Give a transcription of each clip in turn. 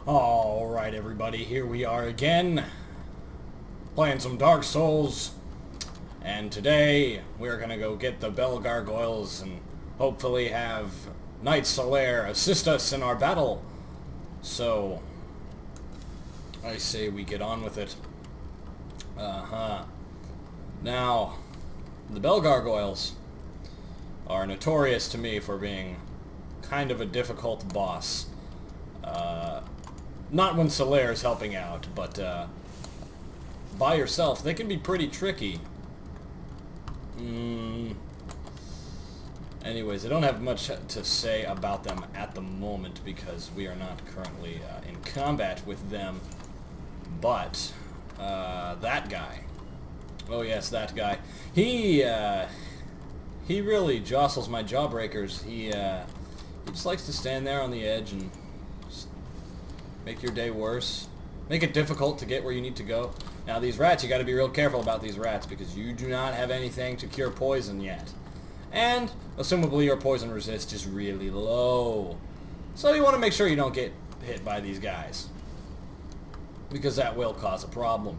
Alright everybody, here we are again, playing some Dark Souls, and today we're gonna go get the Bell Gargoyles and hopefully have Knight Solaire assist us in our battle. So, I say we get on with it. Now, the Bell Gargoyles are notorious to me for being kind of a difficult boss. Not when Solaire is helping out, but by yourself, they can be pretty tricky. Anyways, I don't have much to say about them at the moment because we are not currently in combat with them. But that guy, oh yes, that guy, he really jostles my jawbreakers. He just likes to stand there on the edge and make your day worse. Make it difficult to get where you need to go. Now these rats, you gotta be real careful about these rats because you do not have anything to cure poison yet. And, assumably your poison resist is really low. So you want to make sure you don't get hit by these guys, because that will cause a problem.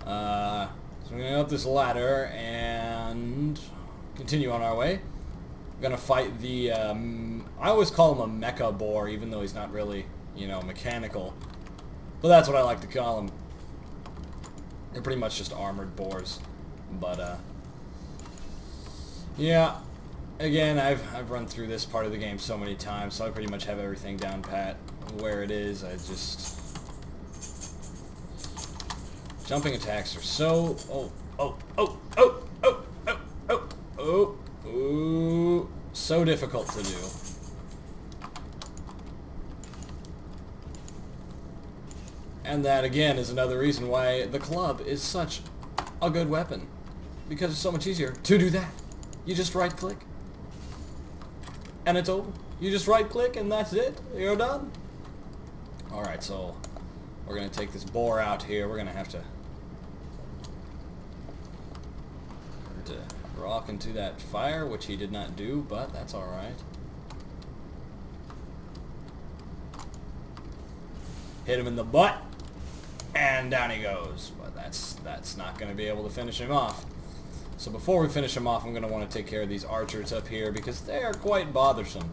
So we're gonna go up this ladder and continue on our way. We're gonna fight the, I always call him a mecha boar, even though he's not really, you know, mechanical. But that's what I like to call them. They're pretty much just armored boars. But, yeah. Again, I've run through this part of the game so many times, so I pretty much have everything down pat where it is. I just... Jumping attacks are so... so difficult to do. And that, again, is another reason why the club is such a good weapon. Because it's so much easier to do that. You just right-click. And it's over. You just right-click and that's it. You're done. Alright, so we're going to take this boar out here. We're going to have to rock into that fire, which he did not do, but that's alright. Hit him in the butt. And down he goes. But that's not going to be able to finish him off. So before we finish him off, I'm going to want to take care of these archers up here because they are quite bothersome.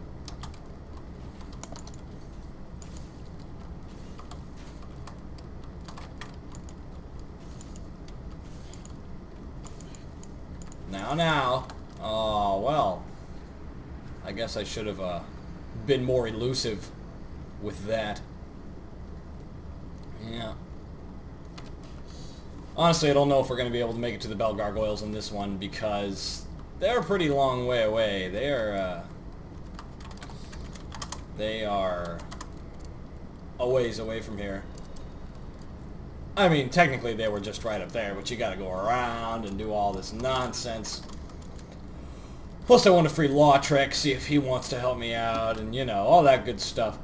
Now. Oh, well. I guess I should have been more elusive with that. Yeah. Honestly, I don't know if we're going to be able to make it to the Bell Gargoyles in this one because they're a pretty long way away. They are a ways away from here. I mean, technically they were just right up there, but you got to go around and do all this nonsense. Plus, I want a free law trick, see if he wants to help me out, and you know, all that good stuff.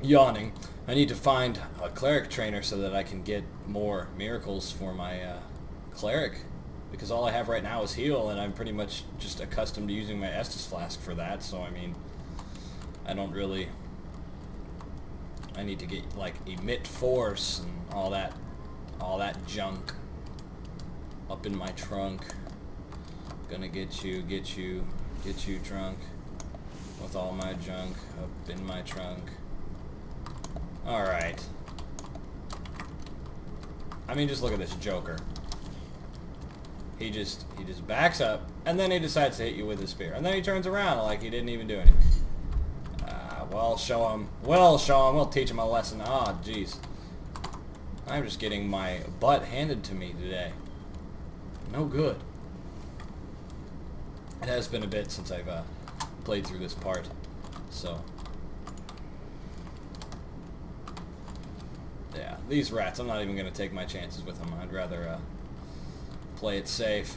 Yawning. I need to find a cleric trainer so that I can get more miracles for my cleric. Because all I have right now is heal, and I'm pretty much just accustomed to using my Estus Flask for that. So, I mean, I don't really... I need to get, like, emit force and all that junk up in my trunk. Gonna get you, trunk. With all my junk up in my trunk. Alright. I mean, just look at this Joker. He just backs up, and then he decides to hit you with his spear. And then he turns around like he didn't even do anything. We'll show him. We'll teach him a lesson. Ah, jeez. I'm just getting my butt handed to me today. No good. It has been a bit since I've played through this part. So... yeah, these rats, I'm not even going to take my chances with them. I'd rather play it safe.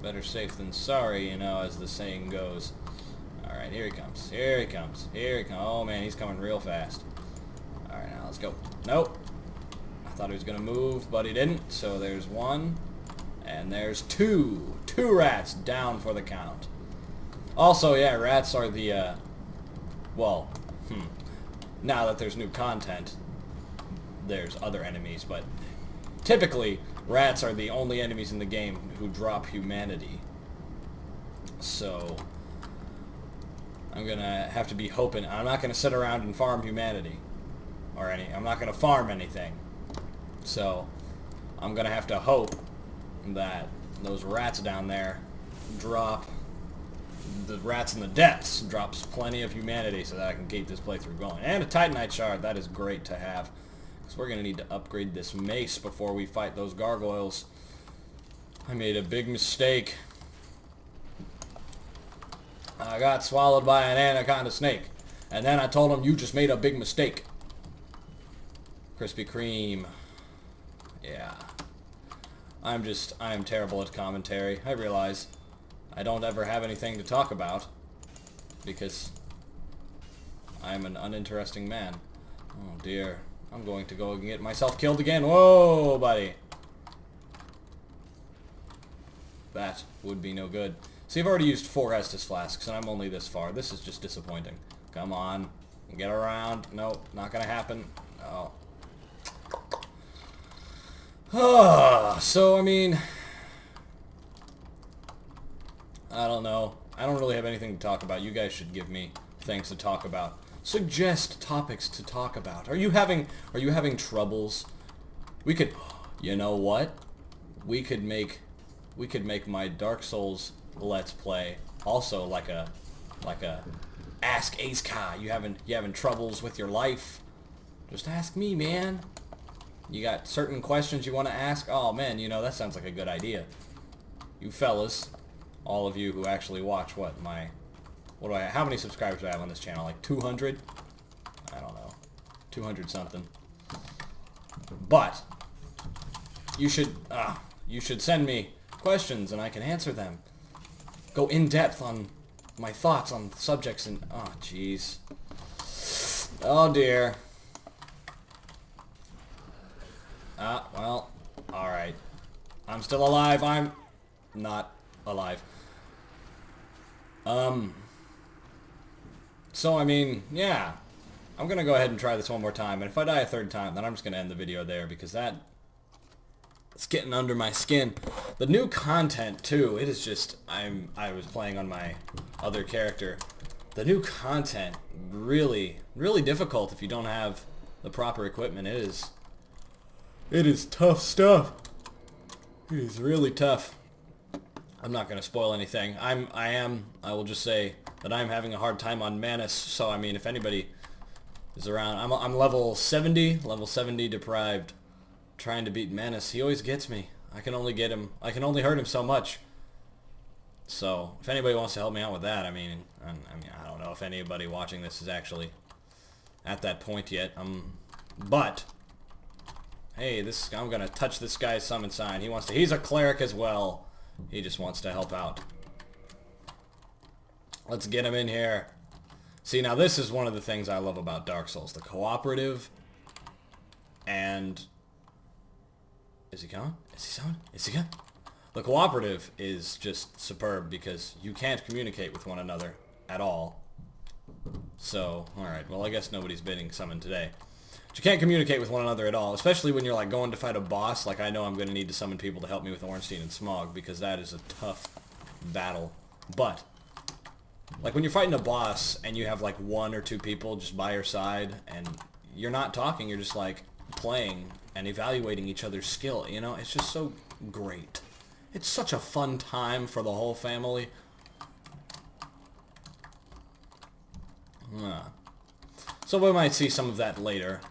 Better safe than sorry, you know, as the saying goes. Alright, here he comes. Here he comes. Oh, man, he's coming real fast. Alright, now let's go. Nope. I thought he was going to move, but he didn't. So there's one. And there's two. Two rats down for the count. Also, yeah, rats are the Well, now that there's new content, there's other enemies, but typically, rats are the only enemies in the game who drop humanity. So, I'm gonna have to be hoping. I'm not gonna sit around and farm humanity. I'm not gonna farm anything. So, I'm gonna have to hope that those rats down there drop. The rats in the depths drops plenty of humanity so that I can keep this playthrough going. And a Titanite shard, that is great to have. Because we're going to need to upgrade this mace before we fight those gargoyles. I made a big mistake. I got swallowed by an anaconda snake. And then I told him, you just made a big mistake. Krispy Kreme. Yeah. I am terrible at commentary. I realize I don't ever have anything to talk about because I'm an uninteresting man. Oh dear. I'm going to go and get myself killed again. Whoa, buddy. That would be no good. See, I've already used 4 Estus flasks and I'm only this far. This is just disappointing. Come on. Get around. Nope, not gonna happen. No. So, I mean, I don't know. I don't really have anything to talk about. You guys should give me things to talk about. Suggest topics to talk about. Are you having troubles? We could, you know what? We could make my Dark Souls Let's Play also like a Ask Ace Kai. You having troubles with your life? Just ask me, man. You got certain questions you want to ask? Oh man, you know, that sounds like a good idea. You fellas, all of you who actually watch how many subscribers do I have on this channel? Like 200? I don't know. 200 something. But you should send me questions and I can answer them. Go in depth on my thoughts on subjects and oh jeez. Oh dear. Well, alright. I'm still alive. I'm not alive. So, I mean, yeah. I'm gonna go ahead and try this one more time, and if I die a third time, then I'm just gonna end the video there, because it's getting under my skin. The new content, too, it is just, I was playing on my other character. The new content, really, really difficult if you don't have the proper equipment. It is tough stuff. It is really tough. I'm not going to spoil anything. I will just say that I'm having a hard time on Manus, so I mean, if anybody is around, I'm level 70 deprived, trying to beat Manus. He always gets me. I can only hurt him so much. So, if anybody wants to help me out with that, I mean, I don't know if anybody watching this is actually at that point yet. But hey, I'm gonna touch this guy's summon sign. He's a cleric as well. He just wants to help out. Let's get him in here. See, now this is one of the things I love about Dark Souls. The cooperative and... Is he coming? Is he summoned? Is he coming? The cooperative is just superb because you can't communicate with one another at all. So, alright, well I guess nobody's bidding summon today. But you can't communicate with one another at all, especially when you're like going to fight a boss. Like I know I'm going to need to summon people to help me with Ornstein and Smog because that is a tough battle. But like when you're fighting a boss and you have like 1 or 2 people just by your side and you're not talking, you're just like playing and evaluating each other's skill, you know, it's just so great. It's such a fun time for the whole family. So we might see some of that later.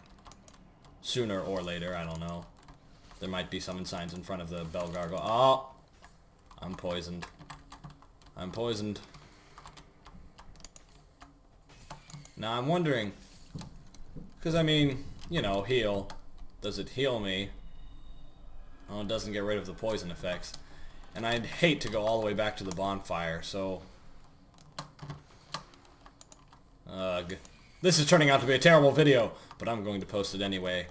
Sooner or later, I don't know. There might be summon signs in front of the Bell Gargoyle. Oh! I'm poisoned. I'm poisoned. Now I'm wondering, because I mean, you know, heal. Does it heal me? Oh, it doesn't get rid of the poison effects. And I'd hate to go all the way back to the bonfire, so... Ugh. This is turning out to be a terrible video, but I'm going to post it anyway.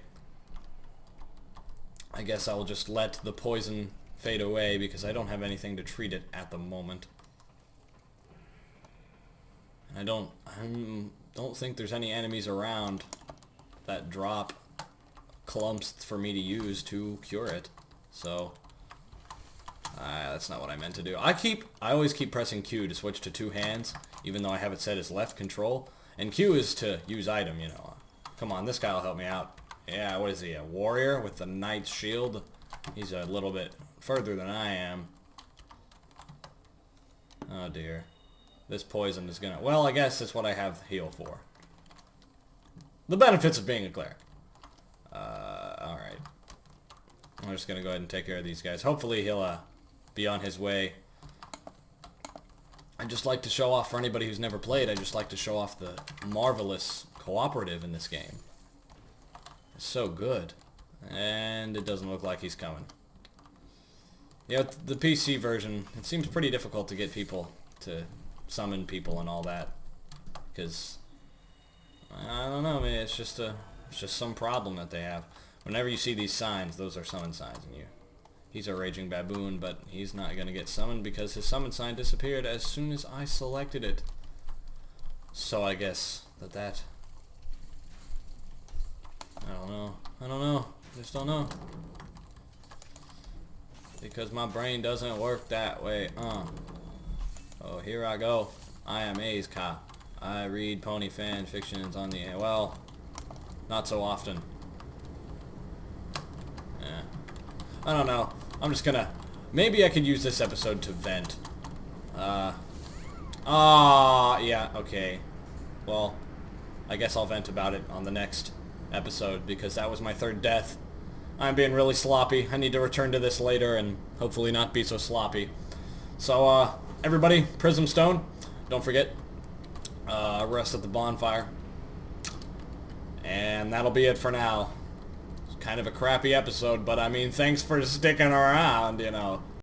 I guess I'll just let the poison fade away because I don't have anything to treat it at the moment. I don't think there's any enemies around that drop clumps for me to use to cure it. So that's not what I meant to do. I always keep pressing Q to switch to 2 hands, even though I have it set as left control. And Q is to use item, you know. Come on, this guy will help me out. Yeah, what is he, a warrior with the knight's shield? He's a little bit further than I am. Oh dear. This poison is gonna... Well, I guess that's what I have heal for. The benefits of being a cleric. Alright. I'm just gonna go ahead and take care of these guys. Hopefully he'll be on his way. I just like to show off, for anybody who's never played, I just like to show off the marvelous cooperative in this game. It's so good. And it doesn't look like he's coming. Yeah, the PC version, it seems pretty difficult to get people to summon people and all that. Because, I don't know, man, it's just some problem that they have. Whenever you see these signs, those are summon signs, and he's a raging baboon, but he's not going to get summoned because his summon sign disappeared as soon as I selected it. So I guess that... I don't know. I just don't know. Because my brain doesn't work that way. Oh, here I go. I am A's cop. I read pony fan fictions on the... Well, not so often. Yeah. I don't know. I'm just gonna... Maybe I could use this episode to vent. Yeah, okay. Well, I guess I'll vent about it on the next episode, because that was my 3rd death. I'm being really sloppy. I need to return to this later and hopefully not be so sloppy. So, everybody, Prism Stone, don't forget, rest at the bonfire. And that'll be it for now. It's kind of a crappy episode, but I mean, thanks for sticking around, you know.